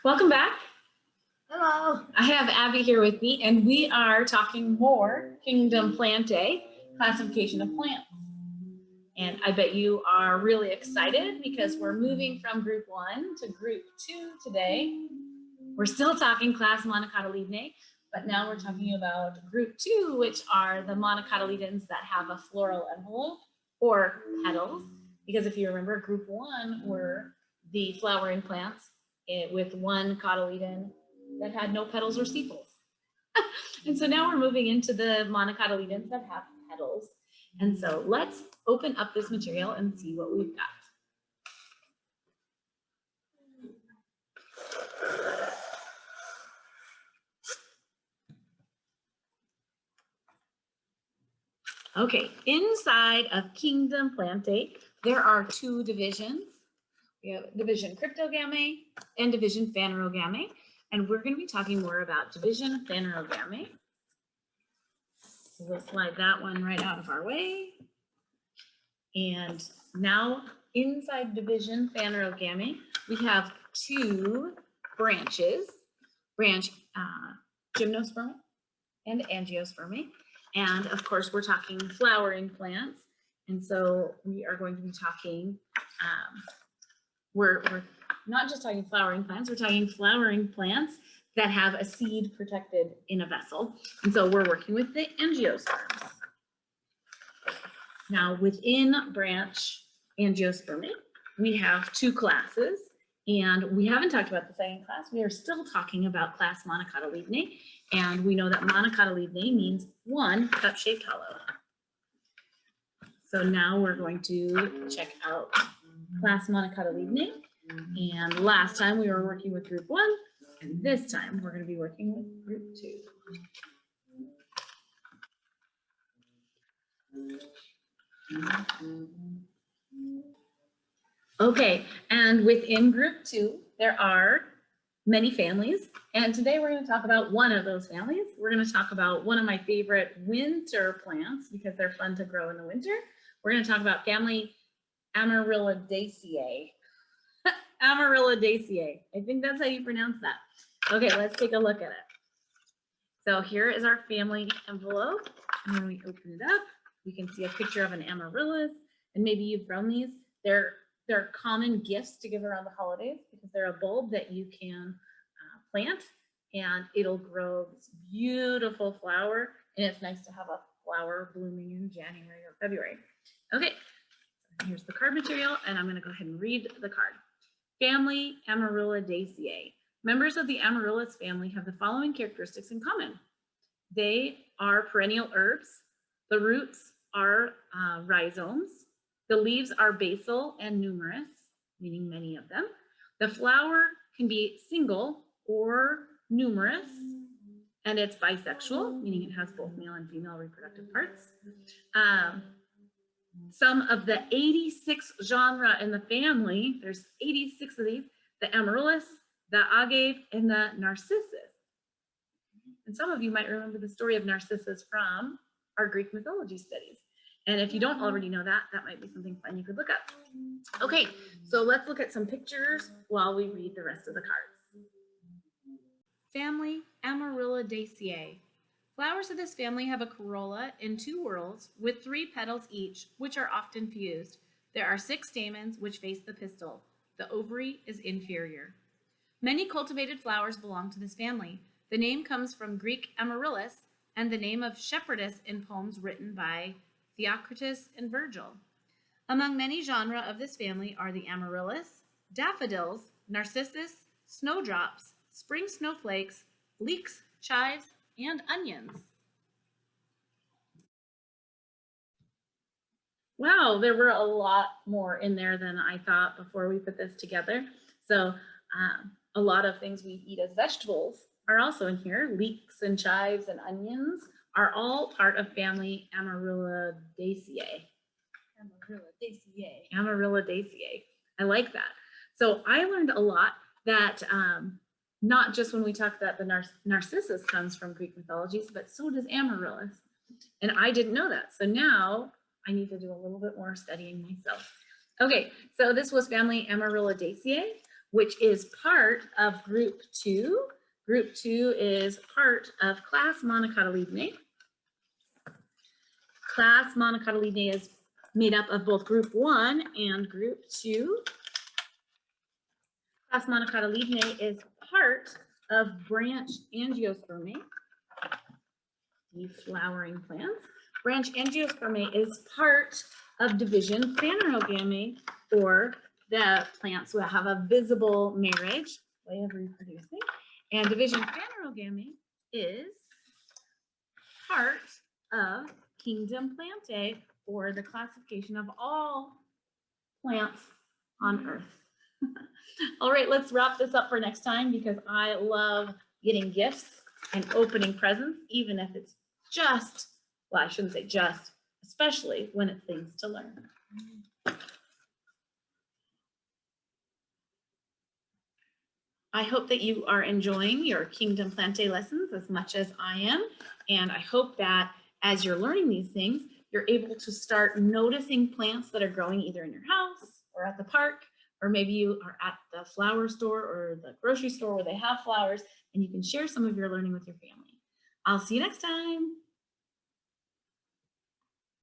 Welcome back. Hello. I have Abby here with me, and we are talking more Kingdom Plantae, classification of plants. And I bet you are really excited because we're moving from group 1 to group 2 today. We're still talking class Monocotyledonnae, but now we're talking about group 2, which are the monocotyledons that have a floral envelope or petals. Because if you remember, group 1 were the flowering plants with one cotyledon that had no petals or sepals. And so now we're moving into the monocotyledons that have petals. And so let's open up this material and see what we've got. Okay, inside of Kingdom Plantae, there are 2 divisions. We have division Cryptogamae and division Phanerogamae, and we're going to be talking more about division Phanerogamae. So we'll slide that one right out of our way. And now inside division Phanerogamae, we have 2 branches, branch Gymnospermae and Angiospermae. And of course, we're talking flowering plants. And so we are going to be talking, we're not just talking flowering plants, we're talking flowering plants that have a seed protected in a vessel. And so we're working with the angiosperms. Now within branch Angiospermae, we have 2 classes, and we haven't talked about the second class. We are still talking about class Monocotyledonnae, and we know that Monocotyledonnae means one cup-shaped hollow. So now we're going to check out class Monocotyledonnae, and last time we were working with group 1, and this time we're going to be working with group 2. Okay, and within group 2, there are many families, and today we're going to talk about one of those families. We're going to talk about one of my favorite winter plants because they're fun to grow in the winter. We're going to talk about Family Amarillidaceae. Amarillidaceae. I think that's how you pronounce that. Okay, let's take a look at it. So here is our family envelope, and when we open it up, we can see a picture of an amaryllis, and maybe you've grown these. They're common gifts to give around the holidays because they're a bulb that you can plant, and it'll grow this beautiful flower, and it's nice to have a flower blooming in January or February. Okay, here's the card material, and I'm going to go ahead and read the card. Family Amarillidaceae. Members of the Amaryllis family have the following characteristics in common. They are perennial herbs. The roots are rhizomes. The leaves are basal and numerous, meaning many of them. The flower can be single or numerous, and it's bisexual, meaning it has both male and female reproductive parts. Some of the 86 genera in the family, there's 86 of these, the Amaryllis, the Agave, and the Narcissus. And some of you might remember the story of Narcissus from our Greek mythology studies. And if you don't already know that, that might be something fun you could look up. Okay, so let's look at some pictures while we read the rest of the cards. Family Amarillidaceae. Flowers of this family have a corolla in 2 whorls with 3 petals each, which are often fused. There are 6 stamens which face the pistil. The ovary is inferior. Many cultivated flowers belong to this family. The name comes from Greek amaryllis and the name of shepherdess in poems written by Theocritus and Virgil. Among many genera of this family are the amaryllis, daffodils, narcissus, snowdrops, spring snowflakes, leeks, chives, and onions. Wow, there were a lot more in there than I thought before we put this together. So a lot of things we eat as vegetables are also in here. Leeks and chives and onions are all part of family Amarillidaceae. Amarillidaceae. I like that. So I learned a lot that not just when we talked that the Narcissus comes from Greek mythologies, but so does Amaryllis. And I didn't know that. So now I need to do a little bit more studying myself. Okay, so this was family Amarillidaceae. which is part of group 2. Group 2 is part of class Monocotyledonnae. Class Monocotyledonnae is made up of both group 1 and group 2. Class Monocotyledonnae is part of branch Angiospermae, deflowering plants. Branch Angiospermae is part of division Phanerogameae, or the plants that have a visible marriage, way of reproducing. And division Phanerogameae is part of kingdom Plantae, or the classification of all plants on Earth. All right, let's wrap this up for next time, because I love getting gifts and opening presents, even if it's just, well, I shouldn't say just, especially when it's things to learn. I hope that you are enjoying your Kingdom Plantae lessons as much as I am, and I hope that as you're learning these things, you're able to start noticing plants that are growing either in your house or at the park, or maybe you are at the flower store or the grocery store where they have flowers, and you can share some of your learning with your family. I'll see you next time.